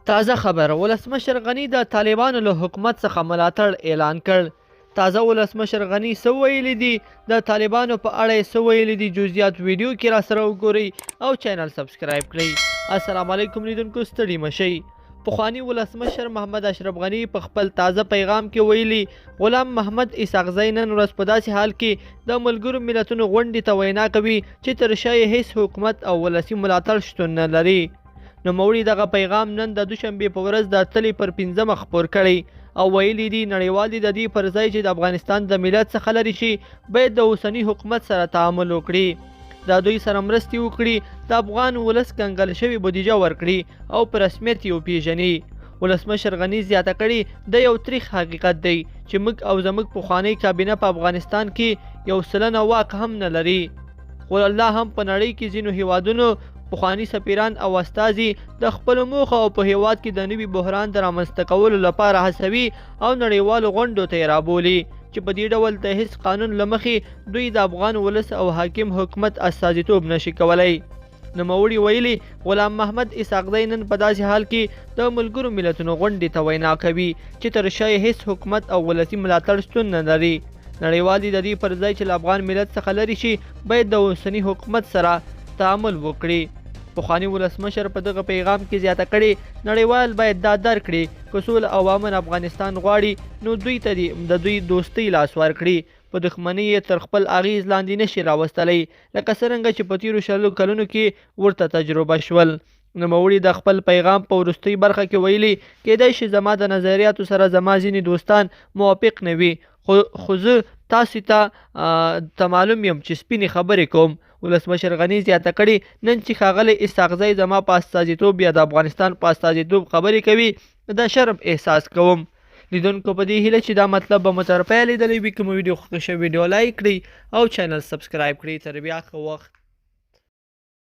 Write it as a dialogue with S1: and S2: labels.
S1: تازه خبر ولسمشر غنی د طالبانو له حکومت څخه ملاتړ اعلان کړ. تازه ولسمشر غنی څه ویلي دي، د طالبانو په اړه یې څه ویلي دي، جزئیات ویډیو کې را سره وګورئ او چینل سبسکرایب کړئ. السلام علیکم لیدونکو، ستړي مشئ. پخوانی ولسمشر محمد اشرف غنی په خپل تازه پیغام کې ویلي، غلام محمد اسحاقزی نن ورځ په داسې حال کې د ملګرو ملتونو غونډې ته وینا کوي چې تر شا یې هیڅ حکومت او ولسي ملاتړ شتون نه لري. نوموړي دغه پیغام نن د دوشنبې په ورځ د اتلې پر 5 خپور کړی او ویلي دي نړیوال د دې پر ځای چې د افغانستان د ملت څخه لرې شي باید د اوسني حکومت سره تعامل وکړي، د دوی سره مرستې وکړي، د افغان ولس کنګل شوې بودیجه ورکړي او په رسمیت یې وپیژني. ولسمشر غنی زیاته کړي د یو تریخ حقیقت دی چې موږ او زموږ پخوانی کابینه په افغانستان کې یو سلنه واک هم نه لري، خو الله هم په نړۍ کې ځینو هیوادونو پخوانی سفیران او استازي د خپل موخه او په هیواد کې د نوي بحران د رامنځته کولو لپاره هڅوي او نړیوالو غونډو ته یې رابولي چې په دې ډول د هیڅ قانون له مخې دوی د افغان ولس او حاکم حکومت استازیتوب نشي کولی. نوموړي ویلي غلام محمد اسحاقزی نن په داسې حال کې د ملګرو ملتونو غونډې ته وینا کوي چې تر شا یې هیڅ حکومت او ولسي ملاتړ شتون نه لري. نړیوال د دې پر ځای چې له افغان ملت څخه لرې شي باید د اوسني حکومت سره تعامل وکړي. پخوانی ولسمشر په دغه پیغام کې زیاته کړي نړیوال باید دا درک کړي که سوله او امن افغانستان غواړي نو دوی ته د دوی دوستۍ لاس ورکړي، په دښمنۍ یې تر خپل اغیز لاندې نشي راوستلی لکه څرنګه چې په تیرو 20 کلونو کې ورته تجربه شول. نوموړي د خپل پیغام په وروستۍ برخه کې ویلي کېدای شي زما د نظریاتو سره زما ځینې دوستان موافق نه وي، خو زه تاسو ته معلوم یم چې سپینې خبرې کوم. ولسمشر غنی زیاته کړي نن چې ښاغلی اسحاقزی زما په استازیتوب یا د افغانستان په استازیتوب خبرې کوي د شرم احساس کوم. لیدونکو په دې هیله چې دا مطلب به مو تر پایه لیدلی وي، که مو ویډیو خوښه شوې ویډیو لایک کړئ او چینل سبسکرایب کړئ. تر بیا ښه وخت.